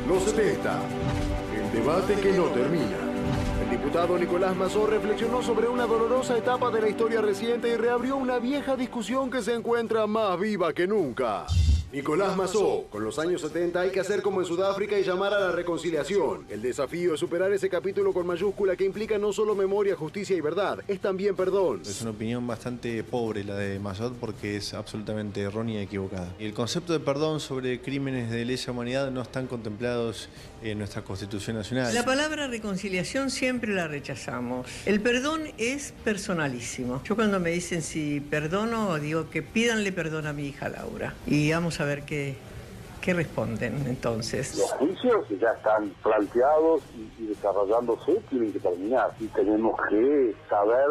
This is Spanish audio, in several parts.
Los 70. El debate que no termina. El diputado Nicolás Mazó reflexionó sobre una dolorosa etapa de la historia reciente y reabrió una vieja discusión que se encuentra más viva que nunca. Nicolás Mazó, con los años 70 hay que hacer como en Sudáfrica y llamar a la reconciliación. El desafío es superar ese capítulo con mayúscula que implica no solo memoria, justicia y verdad, es también perdón. Es una opinión bastante pobre la de Mazó porque es absolutamente errónea y equivocada. Y el concepto de perdón sobre crímenes de lesa humanidad no están contemplados en nuestra Constitución Nacional. La palabra reconciliación siempre la rechazamos. El perdón es personalísimo. Yo cuando me dicen si perdono, digo que pídanle perdón a mi hija Laura. Y vamos a ver qué responden entonces. Los juicios que ya están planteados y desarrollándose tienen que terminar. Y tenemos que saber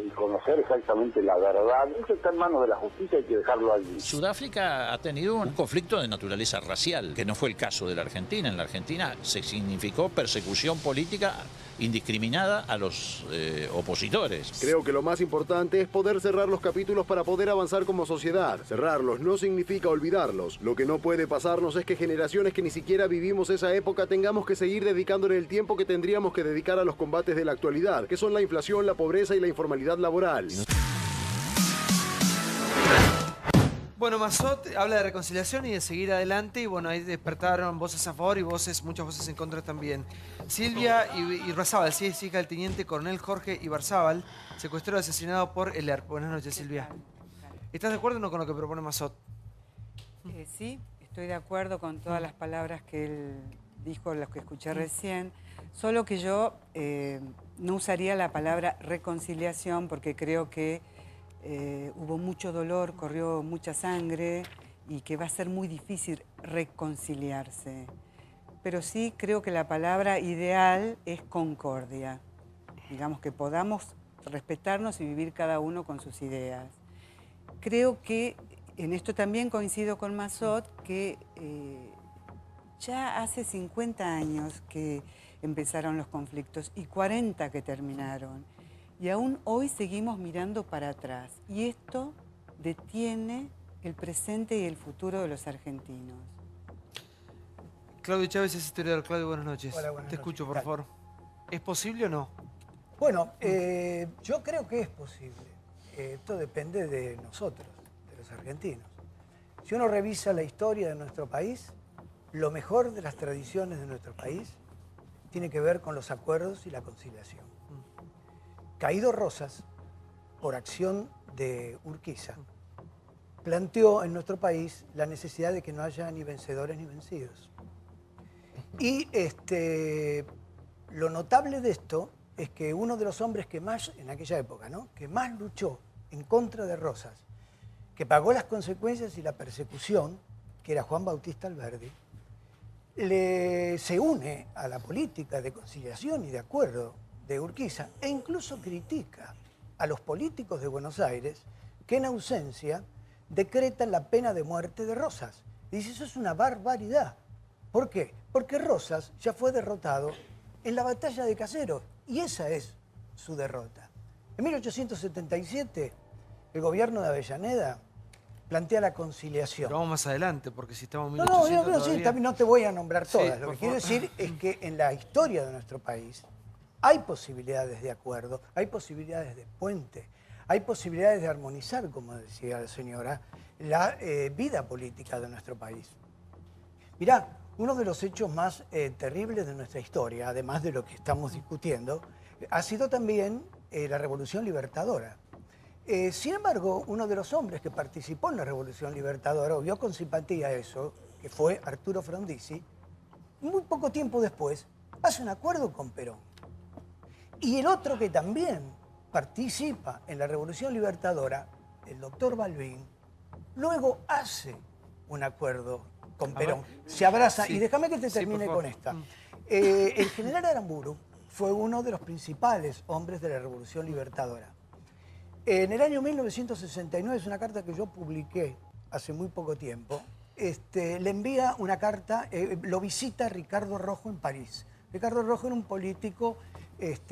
y conocer exactamente la verdad. Eso está en manos de la justicia, hay que dejarlo allí. Sudáfrica ha tenido un conflicto de naturaleza racial, que no fue el caso de la Argentina. En la Argentina se significó persecución política indiscriminada a los opositores. Creo que lo más importante es poder cerrar los capítulos para poder avanzar como sociedad. Cerrarlos no significa olvidarlos. Lo que no puede pasarnos es que generaciones que ni siquiera vivimos esa época tengamos que seguir dedicándole el tiempo que tendríamos que dedicar a los combates de la actualidad, que son la inflación, la pobreza y la informalidad laboral. Bueno, Mazó habla de reconciliación y de seguir adelante, y bueno, ahí despertaron voces a favor y muchas voces en contra también. Silvia Ibarzábal, sí, es hija del teniente coronel Jorge Ibarzábal, secuestrado y asesinado por el ERP. Buenas noches, Silvia. ¿Estás de acuerdo o no con lo que propone Mazó? Sí, estoy de acuerdo con todas las palabras que él dijo, las que escuché recién, solo que yo no usaría la palabra reconciliación porque creo que hubo mucho dolor, corrió mucha sangre y que va a ser muy difícil reconciliarse. Pero sí creo que la palabra ideal es concordia. Digamos que podamos respetarnos y vivir cada uno con sus ideas. Creo que en esto también coincido con Mazó, que ya hace 50 años que empezaron los conflictos y 40 que terminaron. Y aún hoy seguimos mirando para atrás. Y esto detiene el presente y el futuro de los argentinos. Claudio Chávez es historiador. Claudio, buenas noches. Hola, buenas Te noches. escucho, por favor. ¿Es posible o no? Bueno, yo creo que es posible. Esto depende de nosotros, de los argentinos. Si uno revisa la historia de nuestro país, lo mejor de las tradiciones de nuestro país tiene que ver con los acuerdos y la conciliación. Caído Rosas, por acción de Urquiza, planteó en nuestro país la necesidad de que no haya ni vencedores ni vencidos. Y lo notable de esto es que uno de los hombres que más, en aquella época, ¿no?, que más luchó en contra de Rosas, que pagó las consecuencias y la persecución, que era Juan Bautista Alberdi, se une a la política de conciliación y de acuerdo de Urquiza, e incluso critica a los políticos de Buenos Aires que en ausencia decretan la pena de muerte de Rosas. Y dice, eso es una barbaridad. ¿Por qué? Porque Rosas ya fue derrotado en la batalla de Caseros, y esa es su derrota. En 1877, el gobierno de Avellaneda plantea la conciliación. Pero vamos más adelante, porque si estamos en No, 1800 sí, también no te voy a nombrar todas. Sí, Lo por que quiero favor. decir es que en la historia de nuestro país hay posibilidades de acuerdo, hay posibilidades de puente, hay posibilidades de armonizar, como decía la señora, la vida política de nuestro país. Mirá, uno de los hechos más terribles de nuestra historia, además de lo que estamos discutiendo, ha sido también la Revolución Libertadora. Sin embargo, uno de los hombres que participó en la Revolución Libertadora, o vio con simpatía eso, que fue Arturo Frondizi, muy poco tiempo después hace un acuerdo con Perón. Y el otro que también participa en la Revolución Libertadora, el doctor Balbín, luego hace un acuerdo con Perón. Se abraza, sí. y déjame que te Sí, termine por con favor. esta. El general Aramburu fue uno de los principales hombres de la Revolución Libertadora. En el año 1969, es una carta que yo publiqué hace muy poco tiempo, le envía una carta, lo visita Ricardo Rojo en París. Ricardo Rojo era un político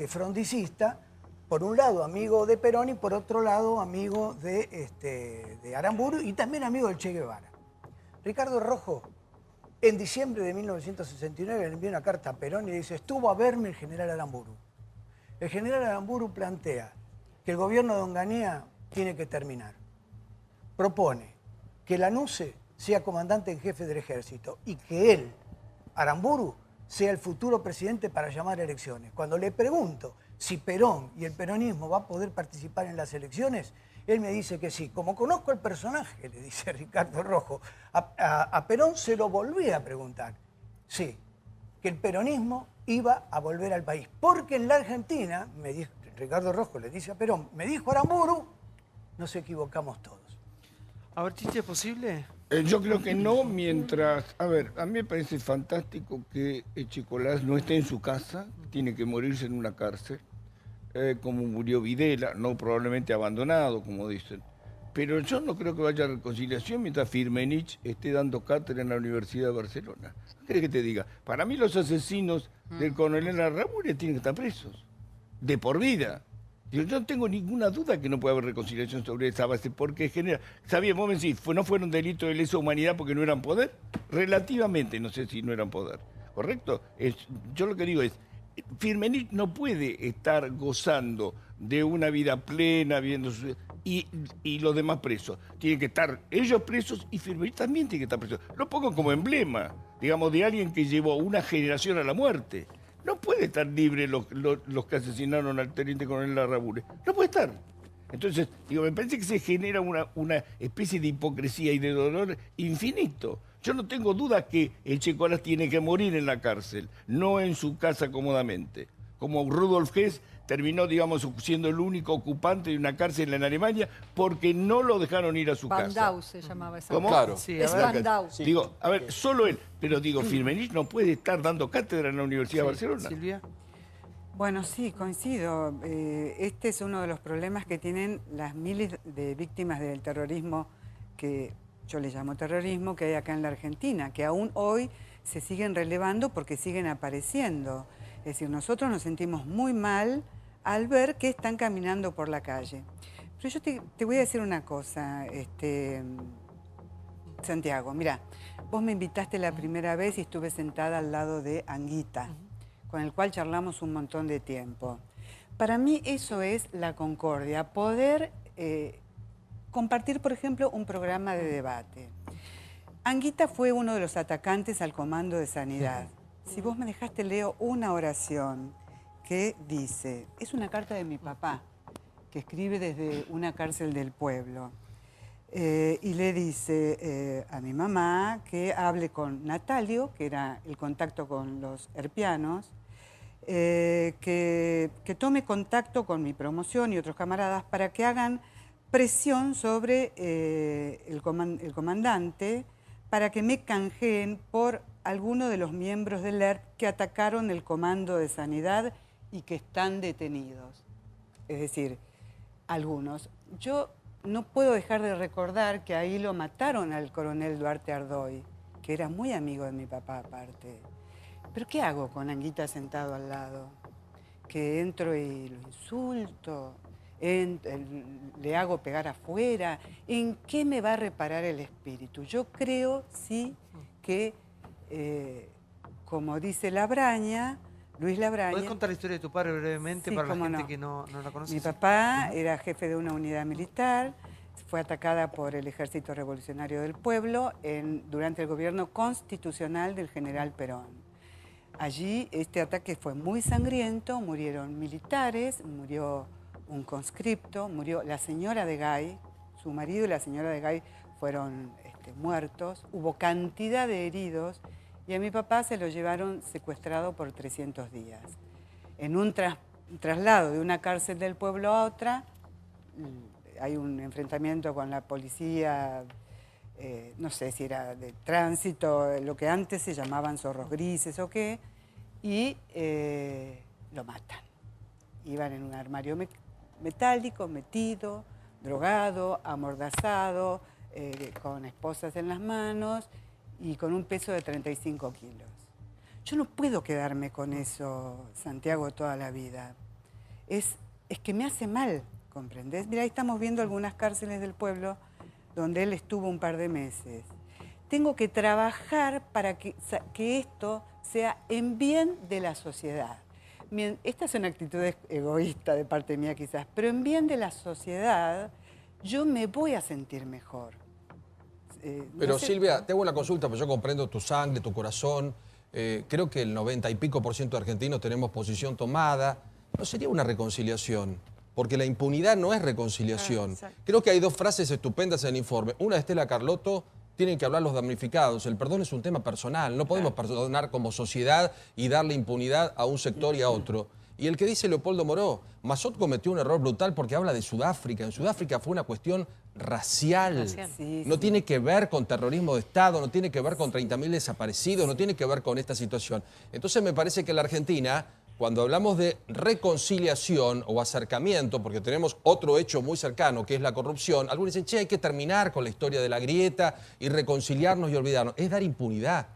frondicista, por un lado amigo de Perón y por otro lado amigo de Aramburu y también amigo del Che Guevara. Ricardo Rojo En diciembre de 1969 le envió una carta a Perón y le dice, estuvo a verme el general Aramburu. El general Aramburu plantea que el gobierno de Onganía tiene que terminar. Propone que Lanusse sea comandante en jefe del ejército y que él, Aramburu, sea el futuro presidente para llamar a elecciones. Cuando le pregunto si Perón y el peronismo va a poder participar en las elecciones, él me dice que sí. Como conozco al personaje, le dice Ricardo Rojo, a Perón se lo volví a preguntar. Sí, que el peronismo iba a volver al país. Porque en la Argentina, me dijo, Ricardo Rojo le dice a Perón, me dijo Aramburu, nos equivocamos todos. A ver, Chiche, ¿es posible? Yo creo que no, mientras... A ver, a mí me parece fantástico que Echecolás no esté en su casa, tiene que morirse en una cárcel, como murió Videla, no probablemente abandonado, como dicen. Pero yo no creo que vaya a reconciliación mientras Firmenich esté dando cátedra en la Universidad de Barcelona. ¿Qué querés que te diga? Para mí los asesinos del coronel Larrabure tienen que estar presos, de por vida. Yo no tengo ninguna duda que no puede haber reconciliación sobre esa base, porque genera... Sabíamos, vos me decís, no fueron delitos de lesa humanidad porque no eran poder. Relativamente, no sé si no eran poder. ¿Correcto? Yo lo que digo es, Firmenich no puede estar gozando de una vida plena, viendo y los demás presos. Tienen que estar ellos presos y Firmenich también tiene que estar preso. Lo pongo como emblema, digamos, de alguien que llevó una generación a la muerte. No puede estar libre los que asesinaron al teniente coronel Larrabure. No puede estar. Entonces, digo, me parece que se genera una especie de hipocresía y de dolor infinito. Yo no tengo duda que Echecolás tiene que morir en la cárcel, no en su casa cómodamente. Como Rudolf Hess terminó, digamos, siendo el único ocupante de una cárcel en Alemania porque no lo dejaron ir a su casa. Bandau se llamaba esa. ¿Cómo? Claro. Sí, Es Bandau. Sí. Digo, a ver, solo él. Pero digo, Firmenich no puede estar dando cátedra en la Universidad de Barcelona. Silvia. Bueno, sí, coincido. Este es uno de los problemas que tienen las miles de víctimas del terrorismo, que yo le llamo terrorismo, que hay acá en la Argentina, que aún hoy se siguen relevando porque siguen apareciendo. Es decir, nosotros nos sentimos muy mal al ver que están caminando por la calle. Pero yo te voy a decir una cosa, Santiago. Mira, vos me invitaste la primera vez y estuve sentada al lado de Anguita, con el cual charlamos un montón de tiempo. Para mí eso es la concordia, poder compartir, por ejemplo, un programa de debate. Anguita fue uno de los atacantes al Comando de Sanidad. Si vos me dejaste, leo una oración que dice, es una carta de mi papá, que escribe desde una cárcel del pueblo. Y le dice a mi mamá que hable con Natalio, que era el contacto con los herpianos, que tome contacto con mi promoción y otros camaradas para que hagan presión sobre el comandante para que me canjeen por alguno de los miembros del ERP que atacaron el Comando de Sanidad y que están detenidos. Es decir, algunos. Yo no puedo dejar de recordar que ahí lo mataron al coronel Duarte Ardoy, que era muy amigo de mi papá aparte. ¿Pero qué hago con Anguita sentado al lado? Que entro y lo insulto, le hago pegar afuera. ¿En qué me va a reparar el espíritu? Yo creo, sí, que, como dice Labraña, Luis Labraña... ¿Puedes contar la historia de tu padre brevemente, sí, para la gente no, que no la conoce? Mi papá era jefe de una unidad militar, fue atacada por el Ejército Revolucionario del Pueblo durante el gobierno constitucional del general Perón. Allí este ataque fue muy sangriento, murieron militares, murió un conscripto, murió la señora de Gay, su marido y la señora de Gay fueron muertos, hubo cantidad de heridos y a mi papá se lo llevaron secuestrado por 300 días. En un traslado de una cárcel del pueblo a otra, hay un enfrentamiento con la policía, no sé si era de tránsito, lo que antes se llamaban zorros grises o qué, y lo matan. Iban en un armario metálico, metido, drogado, amordazado, con esposas en las manos y con un peso de 35 kilos. Yo no puedo quedarme con eso, Santiago, toda la vida. Es que me hace mal, ¿comprendés? Mira, ahí estamos viendo algunas cárceles del pueblo donde él estuvo un par de meses. tengo que trabajar para que esto sea en bien de la sociedad. Esta es una actitud egoísta de parte mía quizás, pero en bien de la sociedad yo me voy a sentir mejor. Pero no sé, Silvia, te hago una consulta, porque yo comprendo tu sangre, tu corazón. Creo que el 90 y pico % de argentinos tenemos posición tomada. ¿No sería una reconciliación? Porque la impunidad no es reconciliación. Creo que hay dos frases estupendas en el informe. Una de Estela Carlotto: tienen que hablar los damnificados. El perdón es un tema personal. No podemos perdonar como sociedad y darle impunidad a un sector y a otro. Y el que dice Leopoldo Moró: Massot cometió un error brutal porque habla de Sudáfrica. En Sudáfrica fue una cuestión racial. Sí, No tiene que ver con terrorismo de Estado, no tiene que ver con 30.000 desaparecidos, no tiene que ver con esta situación. Entonces me parece que en la Argentina, cuando hablamos de reconciliación o acercamiento, porque tenemos otro hecho muy cercano, que es la corrupción, algunos dicen, che, hay que terminar con la historia de la grieta y reconciliarnos y olvidarnos. Es dar impunidad.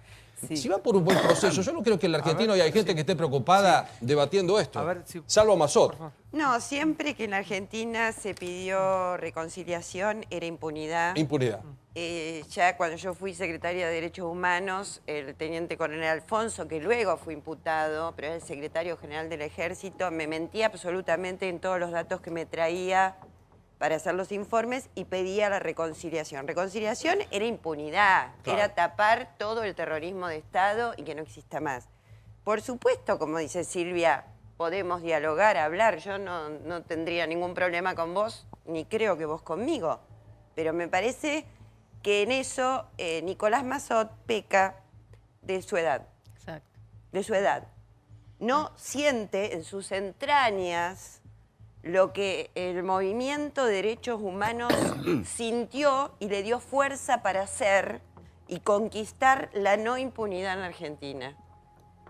Sí. Si va por un buen proceso, yo no creo que en el argentino haya gente que esté preocuppada debatiendo esto. A ver, salvo Massot. No, siempre que en la Argentina se pidió reconciliación era impunidad. Impunidad. Ya cuando yo fui secretaria de Derechos Humanos, el teniente coronel Alfonso, que luego fue imputado, pero era el secretario general del Ejército, me mentía absolutamente en todos los datos que me traía para hacer los informes y pedía la reconciliación. Reconciliación era impunidad, era tapar todo el terrorismo de Estado y que no exista más. Por supuesto, como dice Silvia, podemos dialogar, hablar. Yo no tendría ningún problema con vos, ni creo que vos conmigo. Pero me parece que en eso Nicolás Massot peca de su edad. Exacto. De su edad. No siente en sus entrañas lo que el movimiento de derechos humanos sintió y le dio fuerza para hacer y conquistar la no impunidad en la Argentina.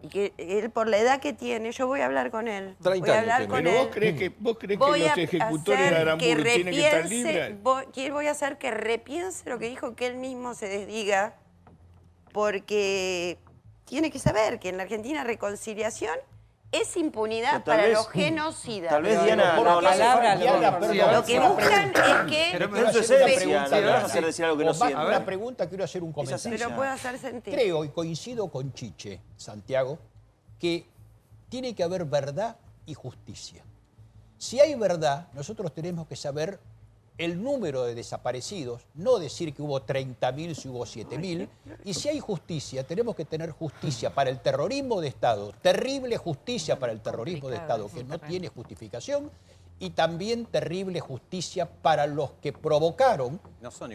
Y que él, por la edad que tiene, yo voy a hablar con él. 30 voy a hablar años con Pero él. vos crees que los ejecutores de Aramburu tienen que estar libres. Voy a hacer que repiense lo que dijo, que él mismo se desdiga, porque tiene que saber que en la Argentina reconciliación es impunidad para los genocidas. Tal vez Diana, lo que buscan es que... decir algo que no siento. Una pregunta, quiero hacer un comentario. Pero puedo hacer sentir. Creo y coincido con Chiche, Santiago, que tiene que haber verdad y justicia. Si hay verdad, nosotros tenemos que saber el número de desaparecidos, no decir que hubo 30.000 si hubo 7.000, y si hay justicia, tenemos que tener justicia para el terrorismo de Estado, terrible justicia para el terrorismo de Estado, que no tiene justificación, y también terrible justicia para los que provocaron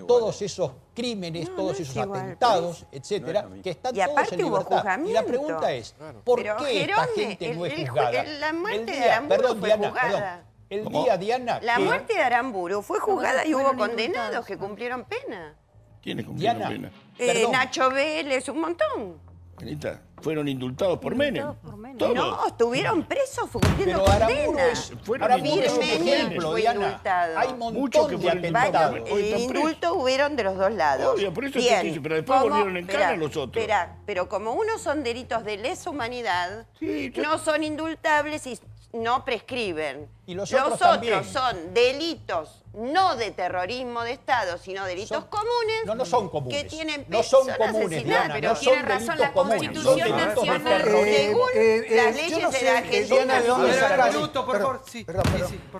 todos esos crímenes, todos esos atentados, etcétera, que están todos en libertad. Y la pregunta es, ¿por qué esta gente no es juzgada? La muerte de Aramburu fue juzgada. El día, Diana... La muerte de Aramburu fue juzgada y hubo condenados que cumplieron pena. ¿Quiénes cumplieron pena? Nacho Vélez, un montón. Anita, fueron indultados por Menem. Todos. No, estuvieron presos cumpliendo pero Aramburu condenas. es un ejemplo, Diana. Hay un montón de atentados. El indulto hubieron de los dos lados. Obvio, por eso bien, te dije, pero después volvieron en cana los otros. Pero como uno son delitos de lesa humanidad, no son indultables y no prescriben. Y los otros también. son delitos no de terrorismo de Estado, sino delitos comunes. No son comunes. Que tienen no son comunes, Diana, pero no tiene son razón la comunes, Constitución Nacional, según las leyes de la Argentina. Un minuto, por favor.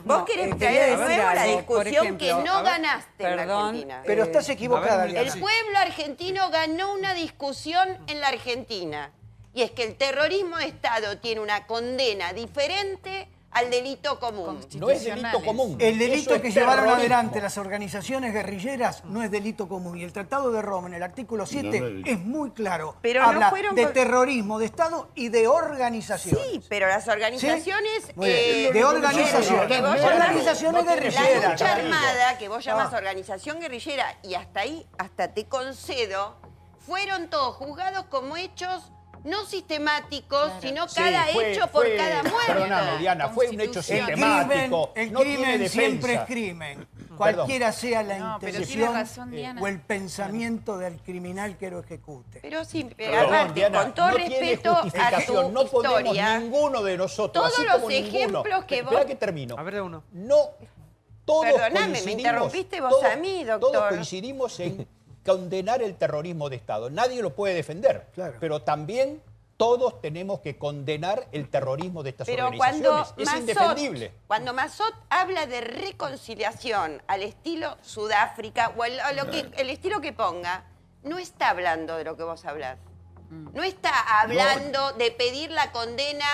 Vos querés traer de nuevo la discusión que no ganaste en la Argentina. Pero estás equivocada, Diana. El pueblo argentino ganó una discusión en la Argentina. Y es que el terrorismo de Estado tiene una condena diferente al delito común. No es delito común. El delito que llevaron adelante las organizaciones guerrilleras no es delito común. Y el Tratado de Roma, en el artículo 7, es muy claro. Pero habla de terrorismo de Estado y de organizaciones. Sí, pero las organizaciones... de organizaciones. Organizaciones guerrilleras. La lucha armada, que vos llamás organización guerrillera, y hasta ahí, hasta te concedo, fueron todos juzgados como hechos no sistemáticos, sino cada hecho por cada muerte. Perdóname, Diana, fue un hecho sistemático. El no crimen siempre es crimen. Cualquiera sea la intención o el pensamiento del criminal que lo ejecute. Pero sí, aparte, Diana, con todo respeto a tu no podemos historia, ninguno de nosotros, todos los ejemplos que vos... Espera que termino. A ver, uno. No, todos Perdóname, me interrumpiste vos a mí, doctor. Todos coincidimos en condenar el terrorismo de Estado. Nadie lo puede defender, pero también todos tenemos que condenar el terrorismo de estas organizaciones. Es indefendible. Cuando Massot habla de reconciliación al estilo Sudáfrica o el estilo que ponga, no está hablando de lo que vos hablás. No está hablando de pedir la condena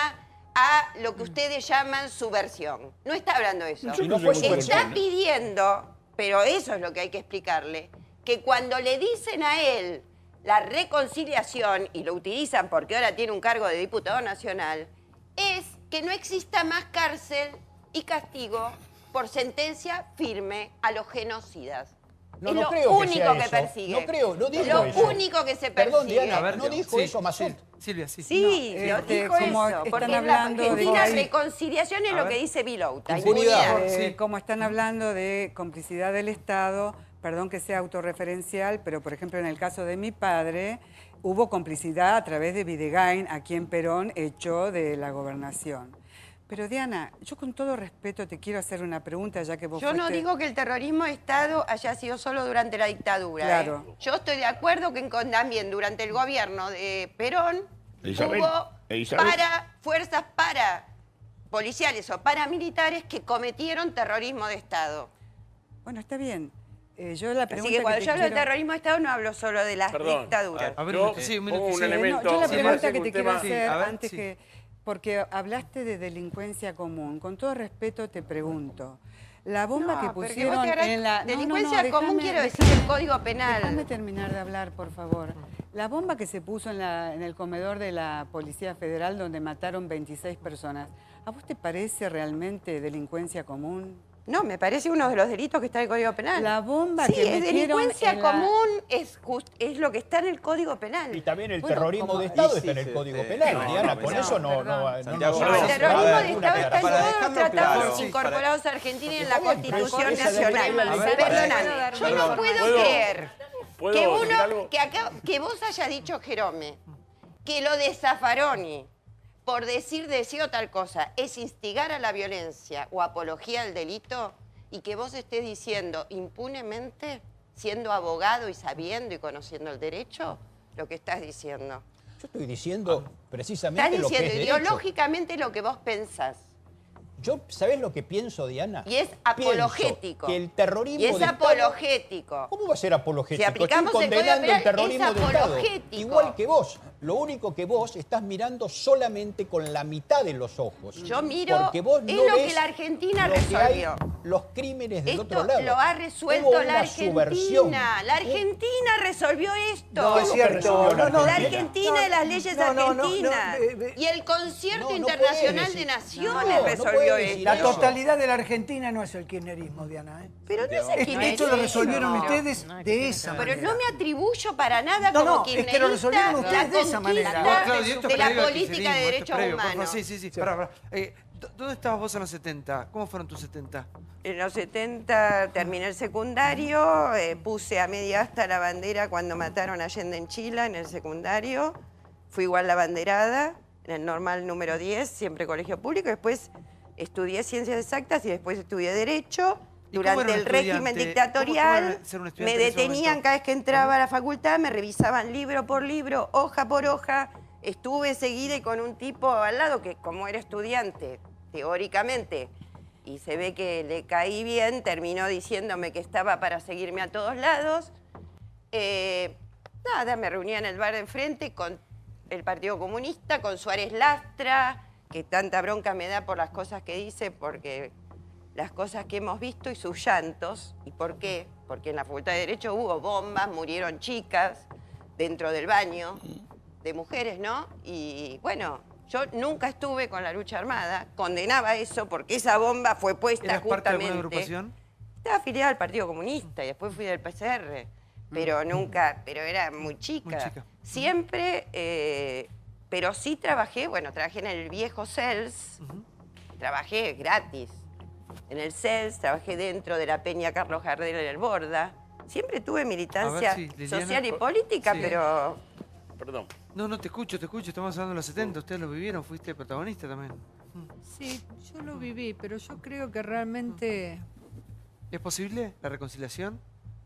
a lo que ustedes llaman subversión. No está hablando de eso. Está pidiendo, pero eso es lo que hay que explicarle, que cuando le dicen a él la reconciliación, y lo utilizan porque ahora tiene un cargo de diputado nacional, es que no exista más cárcel y castigo por sentencia firme a los genocidas. No, es no lo creo único que que persigue. No creo, no dijo lo eso. único que se persigue. Perdón, Diana, ¿no dijo eso Massot? Silvia, sí. Sí, No, lo dijo como eso. están Porque hablando en la Argentina de- reconciliación es lo que dice Vilouta. Como están hablando de complicidad del Estado, perdón que sea autorreferencial, pero por ejemplo en el caso de mi padre, hubo complicidad a través de Videgain, a quien Perón echó de la gobernación. Pero Diana, yo con todo respeto te quiero hacer una pregunta, ya que vos Yo no fuiste- digo que el terrorismo de Estado haya sido solo durante la dictadura. Claro. Yo estoy de acuerdo que también durante el gobierno de Perón hubo fuerzas policiales o paramilitares que cometieron terrorismo de Estado. Bueno, está bien. Yo la pregunta Así que cuando te yo hablo de quiero- terrorismo de Estado no hablo solo de las dictaduras. Yo pongo un elemento. Yo la me pregunta parece que un te quiero tema- hacer antes que... Porque hablaste de delincuencia común. Con todo respeto te pregunto. La bomba que pero que pusieron vos te harás- en la... delincuencia común quiero decir el Código Penal. Déjame terminar de hablar, por favor. La bomba que se puso en el comedor de la Policía Federal donde mataron 26 personas, ¿a vos te parece realmente delincuencia común? No, me parece uno de los delitos que está en el Código Penal. La bomba sí, que es metieron delincuencia en la- común, es lo que está en el Código Penal. Y también el Bueno, terrorismo como- de Estado Sí, está en sí, el Código sí. Penal, No, Diana, no, con no, eso no Santiago, nos el hace terrorismo falta de ninguna Estado está en aclaración. todos los tratados Sí, incorporados a Argentina y en la Constitución esa es la Nacional. primera ley. Perdóname, yo no puedo creer ¿puedo que decir algo? que vos haya dicho, Jerome, que lo de Zaffaroni, por decir tal cosa, es instigar a la violencia o apología al delito, y que vos estés diciendo impunemente, siendo abogado y sabiendo y conociendo el derecho, lo que estás diciendo. Yo estoy diciendo precisamente Estás lo que es diciendo derecho. ideológicamente lo que vos pensás. Yo, ¿sabés lo que pienso, Diana? Y es Pienso apologético. que el terrorismo Y es de Estado- apologético. ¿Cómo va a ser apologético? Si aplicamos Estoy el Código condenando el Penal, terrorismo es de Estado. apologético. Igual que vos. Lo único que vos estás mirando solamente con la mitad de los ojos. Yo miro, Porque vos es no lo ves que la Argentina lo que hay, resolvió. los crímenes del Esto otro lado. lo ha resuelto Hubo la una subversión. Argentina. La Argentina resolvió esto. No, es cierto. La Argentina y las leyes argentinas. no, y el concierto no internacional podés de decir- naciones no resolvió podés esto. La totalidad de la Argentina no es el kirchnerismo, Diana. Pero no es el kirchnerismo. Esto lo resolvieron ustedes de esa Pero manera. no me atribuyo para nada No, como no, es que lo resolvieron kirchnerista ustedes de esa manera. conquista Claudio, esto de la previo al política kirchnerismo, de esto derechos previo, por favor. humanos. Sí. Pará. ¿Dónde estabas vos en los 70? ¿Cómo fueron tus 70? En los 70 terminé el secundario, puse a media asta la bandera cuando mataron a Allende en Chile en el secundario. Fui igual la banderada, en el normal número 10, siempre colegio público. Después estudié ciencias exactas y después estudié Derecho. ¿Y cómo era Durante un el régimen estudiante? dictatorial ¿Cómo ser un me estudiante en ese detenían momento? cada vez que entraba a la facultad, me revisaban libro por libro, hoja por hoja. Estuve seguida y con un tipo al lado que, como era estudiante, teóricamente, y se ve que le caí bien, terminó diciéndome que estaba para seguirme a todos lados. Nada, me reunía en el bar de enfrente con el Partido Comunista, con Suárez Lastra, que tanta bronca me da por las cosas que dice, porque las cosas que hemos visto y sus llantos. ¿Y por qué? Porque en la Facultad de Derecho hubo bombas, murieron chicas dentro del baño de mujeres, ¿no? Y bueno, yo nunca estuve con la lucha armada, condenaba eso porque esa bomba fue puesta ¿Eras parte de alguna justamente... agrupación? Estaba afiliada al Partido Comunista y después fui del PCR, pero nunca, pero era muy chica. Muy chica. Siempre, pero sí trabajé en el viejo CELS, trabajé gratis. En el CELS, trabajé dentro de la Peña Carlos Gardel en el Borda. Siempre tuve militancia A ver si, Liliana, social y política, sí. pero... Perdón. No, te escucho. Estamos hablando de los 70. Ustedes lo vivieron, fuiste protagonista también. Sí, yo lo viví, pero yo creo que realmente... ¿Es posible la reconciliación?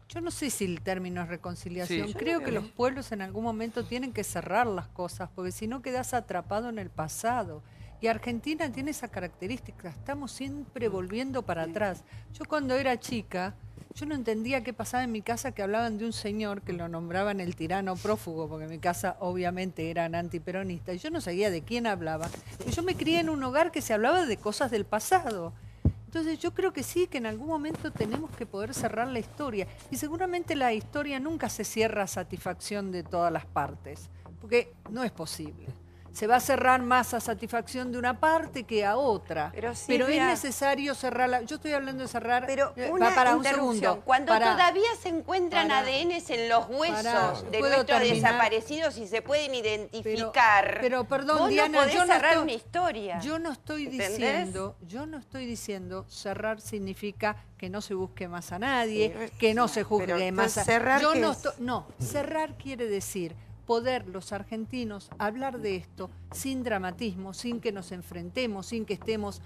Yo no sé si el término es reconciliación. Sí, Creo que los pueblos en algún momento tienen que cerrar las cosas, porque si no quedas atrapado en el pasado. Y Argentina tiene esa característica, estamos siempre volviendo para atrás. Yo cuando era chica, yo no entendía qué pasaba en mi casa, que hablaban de un señor que lo nombraban el tirano prófugo, porque en mi casa obviamente eran antiperonistas, y yo no sabía de quién hablaba. Y yo me crié en un hogar que se hablaba de cosas del pasado. Entonces yo creo que sí, que en algún momento tenemos que poder cerrar la historia. Y seguramente la historia nunca se cierra a satisfacción de todas las partes, porque no es posible. Se va a cerrar más a satisfacción de una parte que a otra. Pero es necesario cerrarla. Yo estoy hablando de cerrar para un segundo. Cuando todavía se encuentran ADNs en los huesos de nuestros desaparecidos y se pueden identificar. Pero perdón, vos Diana, no podés cerrar una historia. Yo no estoy diciendo cerrar significa que no se busque más a nadie, que no se juzgue más a nadie. Cerrar quiere decir poder los argentinos hablar de esto sin dramatismo, sin que nos enfrentemos, sin que estemos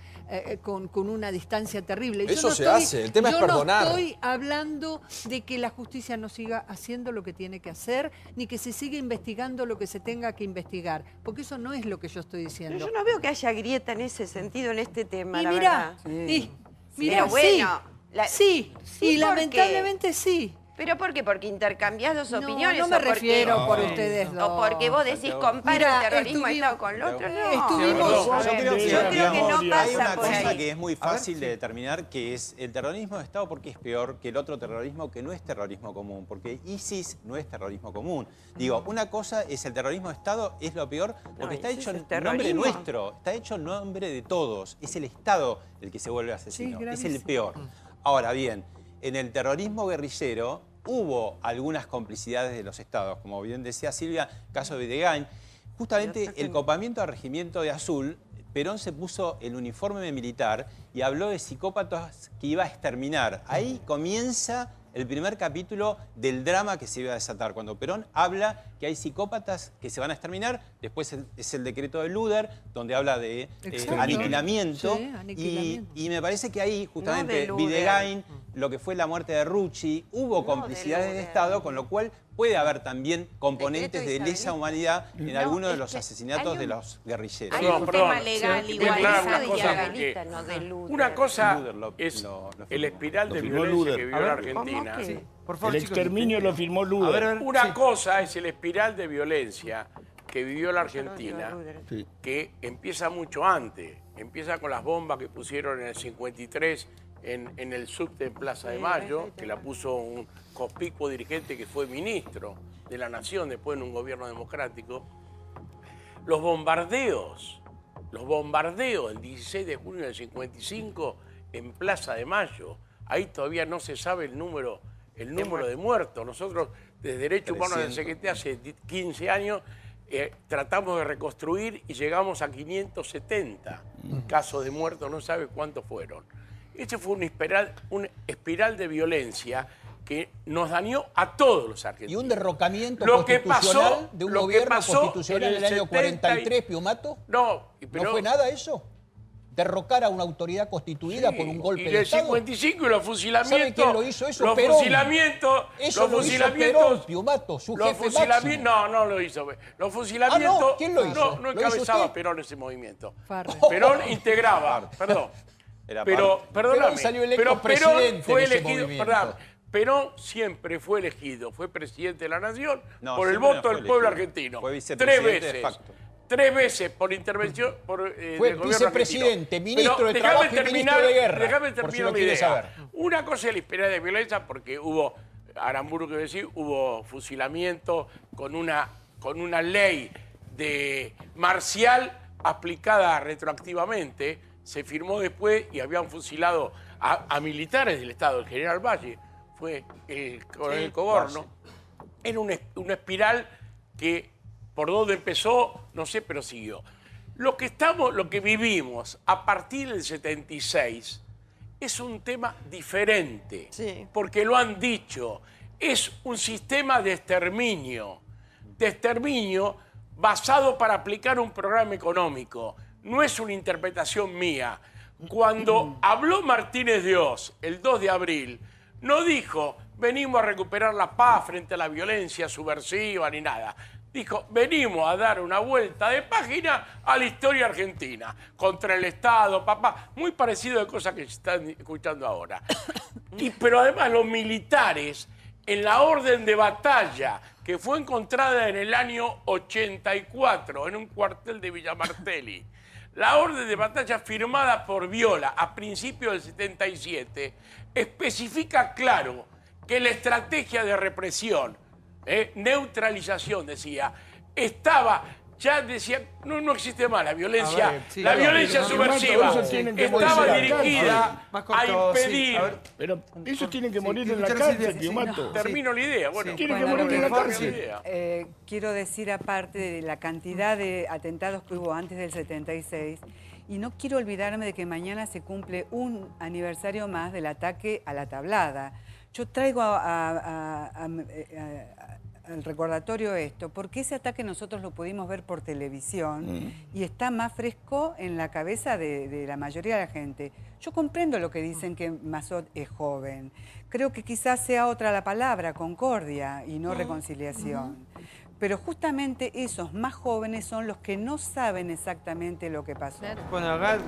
con una distancia terrible. Eso se hace, el tema es perdonar. Yo no estoy hablando de que la justicia no siga haciendo lo que tiene que hacer, ni que se siga investigando lo que se tenga que investigar, porque eso no es lo que yo estoy diciendo. Pero yo no veo que haya grieta en ese sentido, en este tema, y la mirá, verdad. Mirá, bueno, sí, lamentablemente sí. ¿Pero por qué? ¿Porque intercambiás dos opiniones? No me refiero por ustedes dos. ¿O porque vos decís compara el terrorismo Estado con el otro? Yo creo que no pasa hay una por cosa ahí. que es muy fácil de determinar, que es el terrorismo de Estado, porque es peor que el otro terrorismo que no es terrorismo común, porque ISIS no es terrorismo común. Digo, una cosa es el terrorismo de Estado, es lo peor, porque está hecho en nombre nuestro, está hecho en nombre de todos. Es el Estado el que se vuelve asesino, es el peor. Ahora bien, en el terrorismo guerrillero hubo algunas complicidades de los estados, como bien decía Silvia, caso de Videgain. Justamente el copamiento al regimiento de Azul, Perón se puso el uniforme militar y habló de psicópatas que iba a exterminar. Ahí comienza el primer capítulo del drama que se iba a desatar, cuando Perón habla que hay psicópatas que se van a exterminar. Después es el decreto de Luder, donde habla de aniquilamiento. Y me parece que ahí, justamente, Videgain, lo que fue la muerte de Rucci, hubo complicidades de Estado, con lo cual puede haber también componentes de lesa humanidad en algunos de los asesinatos de los guerrilleros. Hay un tema legal igualizado y legalista, no de Luder. Una cosa es el espiral de violencia que vivió la Argentina. El exterminio lo firmó Luder. Una cosa es el espiral de violencia que vivió la Argentina, que empieza mucho antes. Empieza con las bombas que pusieron en el 53 en el subte en Plaza de Mayo, que la puso un conspicuo dirigente que fue ministro de la Nación después en un gobierno democrático. Los bombardeos el 16 de junio del 55 en Plaza de Mayo, ahí todavía no se sabe el número de muertos. Nosotros, desde Derechos Humanos del CGT, hace 15 años, tratamos de reconstruir y llegamos a 570 casos de muertos, no sabe cuántos fueron. Este fue un espiral de violencia que nos dañó a todos los argentinos. Y un derrocamiento constitucional de un gobierno constitucional en el año 43, Piumato. ¿No fue nada eso? Derrocar a una autoridad constituida por un golpe de Estado. Y el 55 y los fusilamientos. ¿Sabe quién lo hizo eso? Los Perón. fusilamientos. Eso lo hizo Perón, Piumato, su jefe máximo. No lo hizo. Los fusilamientos. ¿no? ¿Quién lo hizo? No encabezaba Perón ese movimiento. Perón integraba. Perdón. Perdóname. Pero Perón fue elegido. Perón siempre fue elegido, fue presidente de la Nación por el voto del pueblo argentino. Fue vicepresidente de facto. 3 veces por intervención fue vicepresidente, ministro de Trabajo y ministro de Guerra. Déjame terminar mi idea. Una cosa es la espiral de violencia, porque hubo, Aramburu que decir, hubo fusilamiento con una ley de marcial aplicada retroactivamente. Se firmó después y habían fusilado a militares del Estado. El general Valle fue el coronel Coborno. Era una espiral que por donde empezó, no sé, pero siguió. Lo que vivimos a partir del 76 es un tema diferente, porque lo han dicho, es un sistema de exterminio basado para aplicar un programa económico. No es una interpretación mía. Cuando habló Martínez de Oz el 2 de abril, no dijo, venimos a recuperar la paz frente a la violencia subversiva ni nada. Dijo, venimos a dar una vuelta de página a la historia argentina, contra el Estado, papá, muy parecido de cosas que se están escuchando ahora. Pero además los militares, en la orden de batalla que fue encontrada en el año 84 en un cuartel de Villa Martelli, la orden de batalla firmada por Viola a principios del 77, especifica claro que la estrategia de represión, neutralización, decía, estaba, ya decía, no existe más la violencia, ver, sí, la violencia subversiva estaba dirigida a impedir. Pero esos tienen que morir en la cárcel, Piomato. Termino la idea, bueno. Tienen que morir en la cárcel. Quiero decir, aparte de la cantidad de atentados que hubo antes del 76, y no quiero olvidarme de que mañana se cumple un aniversario más del ataque a la Tablada. Yo traigo al recordatorio esto, porque ese ataque nosotros lo pudimos ver por televisión y está más fresco en la cabeza de la mayoría de la gente. Yo comprendo lo que dicen que Mazotte es joven. Creo que quizás sea otra la palabra, concordia y no reconciliación. Pero justamente esos más jóvenes son los que no saben exactamente lo que pasó. Bueno, acá